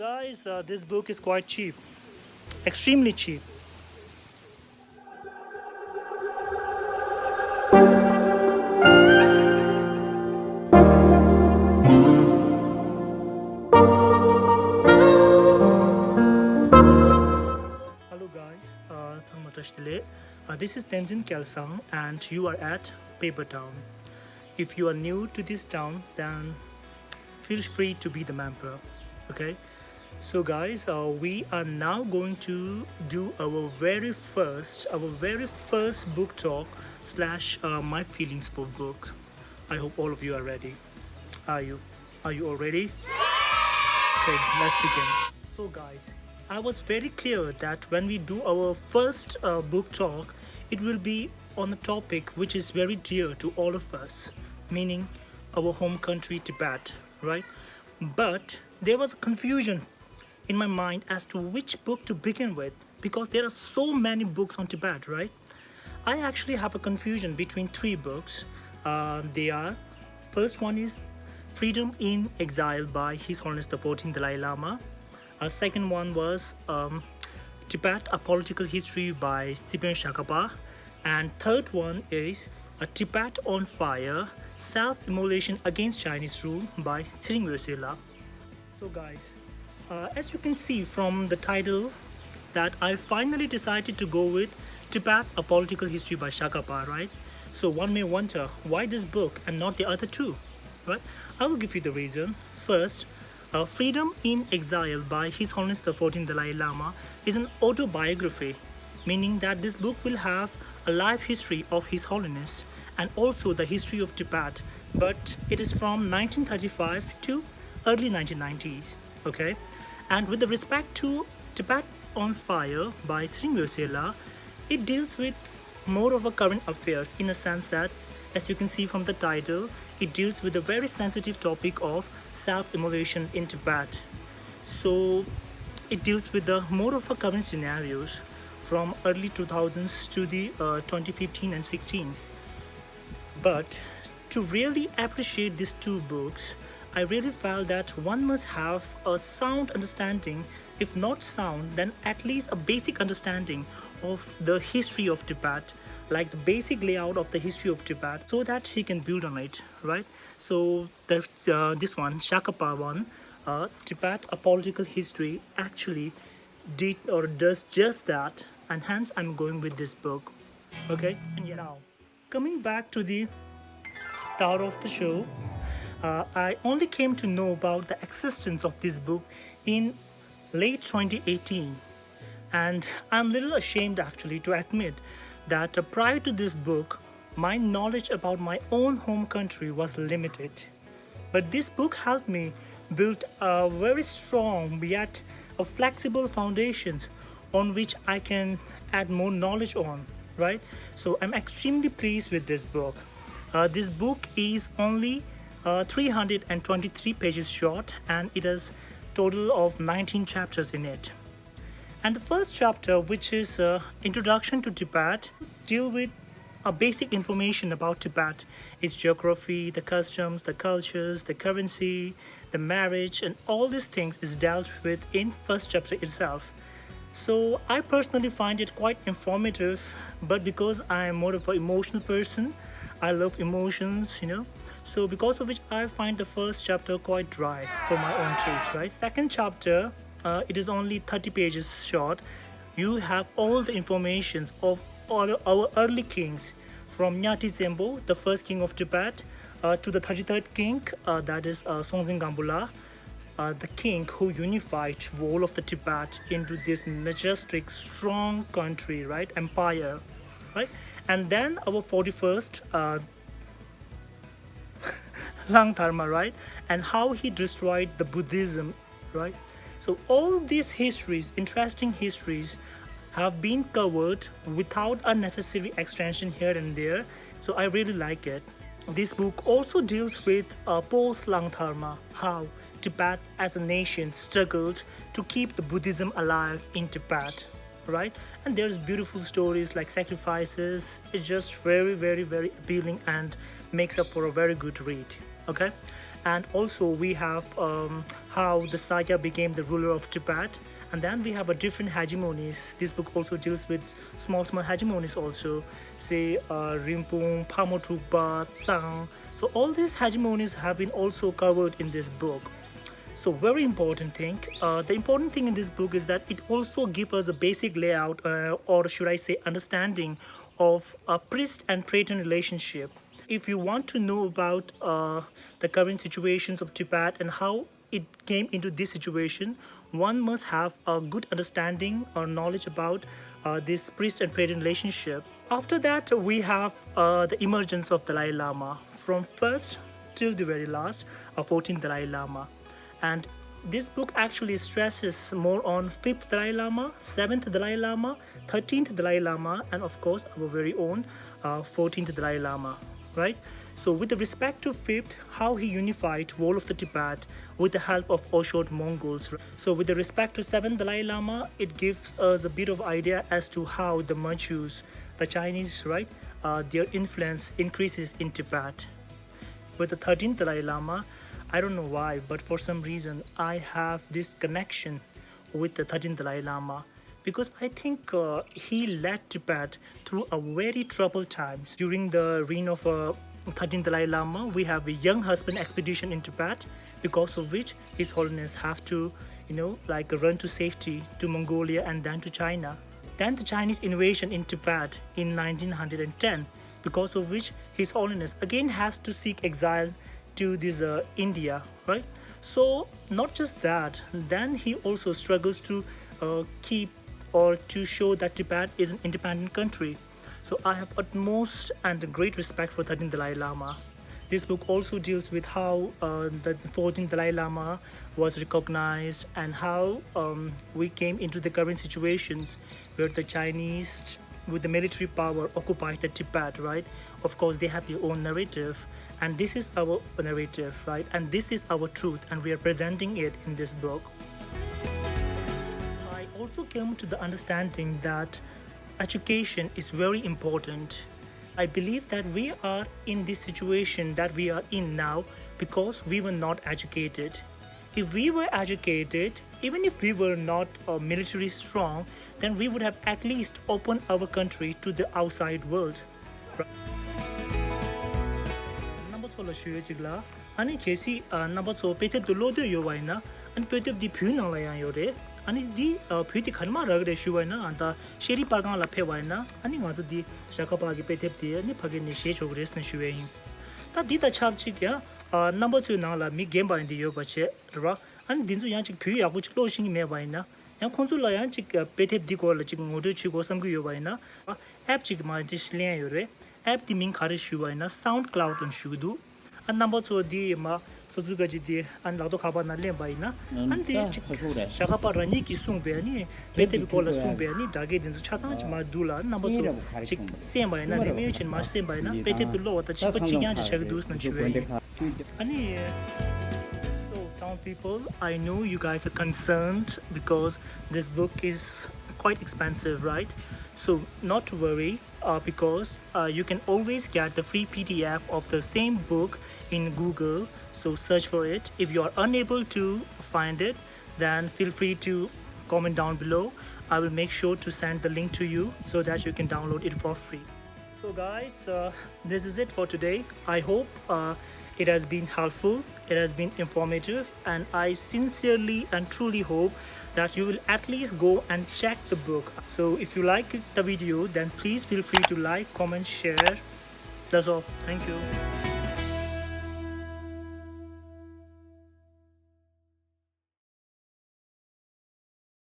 Guys, this book is quite cheap, extremely cheap. Hello guys, this is Tenzin Kelsang and you are at Paper Town. If you are new to this town, then feel free to be the member. Okay, so guys, we are now going to do our very first book talk slash my feelings for books. I hope all of you are ready. Are you? Are you all ready? Okay, let's begin. So, guys, I was very clear that when we do our first book talk, it will be on a topic which is very dear to all of us, meaning our home country, Tibet, right? But there was confusion in my mind as to which book to begin with because there are so many books on Tibet, right? I actually have a confusion between three books. They are first one is Freedom in Exile by His Holiness the 14th Dalai Lama. Second one was Tibet, A Political History by Stephen Shakapa. And third one is A Tibet on Fire, Self-Immolation Against Chinese Rule by Tsering Yosela. So guys, as you can see from the title that I finally decided to go with Tibet, A Political History by Shakapa, right? So one may wonder why this book and not the other two, right? I will give you the reason. First, Freedom in Exile by His Holiness the 14th Dalai Lama is an autobiography, meaning that this book will have a life history of His Holiness and also the history of Tibet, but it is from 1935 to early 1990s, okay? And with the respect to Tibet on Fire by Tsering Yosela, it deals with more of a current affairs in a sense that, as you can see from the title, it deals with a very sensitive topic of self-immolations in Tibet. So it deals with the more of a current scenarios from early 2000s to the 2015 and 16. But to really appreciate these two books, I really felt that one must have a sound understanding, if not sound, then at least a basic understanding of the history of Tibet, like the basic layout of the history of Tibet, so that he can build on it, right? So this one, Shakapa one, Tibet, A Political History, actually did or does just that, and hence I'm going with this book. Okay, and yeah, now coming back to the start of the show, I only came to know about the existence of this book in late 2018, and I'm a little ashamed actually to admit that prior to this book, my knowledge about my own home country was limited. But this book helped me build a very strong yet a flexible foundations on which I can add more knowledge on, right? So I'm extremely pleased with this book. This book is only 323 pages short and it has total of 19 chapters in it. And the first chapter, which is Introduction to Tibet, deal with a basic information about Tibet, its geography, the customs, the cultures, the currency, the marriage, and all these things is dealt with in first chapter itself. So I personally find it quite informative, but because I am more of an emotional person, I love emotions, So because of which I find the first chapter quite dry for my own taste, right? Second chapter, it is only 30 pages short. You have all the information of all our early kings, from Nyati Zembo, the first king of Tibet, to the 33rd king, that is Songtsen Gampola, the king who unified whole of the Tibet into this majestic, strong country, right? Empire, right? And then our 41st, Langtharma, right? And how he destroyed the Buddhism, right? So all these histories, interesting histories, have been covered without unnecessary extension here and there. So I really like it. This book also deals with post-Langtharma, how Tibet as a nation struggled to keep the Buddhism alive in Tibet, right? And there's beautiful stories like sacrifices. It's just very, very, very appealing and makes up for a very good read. Okay, And also we have how the Saya became the ruler of Tibet. And then we have a different hegemonies. This book also deals with small hegemonies also, say Rinpoche, Pamotrupa, Tsang. So all these hegemonies have been also covered in this book. So very important thing. The important thing in this book is that it also gives us a basic layout, or should I say, understanding of a priest and praetor relationship. If you want to know about the current situations of Tibet and how it came into this situation, one must have a good understanding or knowledge about this priest and praetor relationship. After that, we have the emergence of Dalai Lama from first till the very last, 14th Dalai Lama. And this book actually stresses more on 5th Dalai Lama, 7th Dalai Lama, 13th Dalai Lama, and of course our very own 14th Dalai Lama, right? So with the respect to 5th, how he unified whole of the Tibet with the help of Oshod Mongols. So with the respect to 7th Dalai Lama, it gives us a bit of idea as to how the Manchus, the Chinese, right, their influence increases in Tibet. With the 13th Dalai Lama, I don't know why, but for some reason I have this connection with the 13th Dalai Lama, because I think he led Tibet through a very troubled times. During the reign of 13th Dalai Lama, we have a young husband expedition in Tibet, because of which His Holiness have to, run to safety to Mongolia and then to China. Then the Chinese invasion in Tibet in 1910, because of which His Holiness again has to seek exile to this India, right? So not just that, then he also struggles to keep or to show that Tibet is an independent country. So I have utmost and great respect for 13th Dalai Lama. This book also deals with how the 14th Dalai Lama was recognized and how we came into the current situations where the Chinese, with the military power, occupied the Tibet, right? Of course, they have their own narrative, and this is our narrative, right? And this is our truth, and we are presenting it in this book. I also came to the understanding that education is very important. I believe that we are in this situation that we are in now because we were not educated. If we were educated, even if we were not military strong, then we would have at least opened our country to the outside world. Number 2 学这个，安尼开始number 2 背贴的路都有完呢，安背贴的皮囊来样有的，安尼的皮贴看嘛那个的学完呢，安ta学里巴刚来配完呢，安尼我这的下个巴给背贴的，安尼拍给你学出个的是学完。但地的差不多个number 2那了米 game 版的有不切，对吧？安顶住样这皮也不就路线没完呢。yang khonzu la yang chik petep di ko la chik ngodo chi go sam gyo bai na app chik ma dis lian yo re app di ming khare shu bai na SoundCloud on shu du an number 2 di ma sozu ga ji di an la do khaba na len bai na an de chik shaka pa rani ki sung be ni petep ko la sung be ni da ge din zu cha sang chi ma du la number 2 chik sem bai na me chin ma sem bai na petep lo ta chik chi yang ji chak du na chu ani Town people, I know you guys are concerned because this book is quite expensive, right? So not to worry, because you can always get the free PDF of the same book in Google. So search for it. If you are unable to find it, then feel free to comment down below. I will make sure to send the link to you so that you can download it for free. So guys, this is it for today. I hope it has been helpful, it has been informative, and I sincerely and truly hope that you will at least go and check the book. So if you like the video, then please feel free to like, comment, share. That's all. Thank you.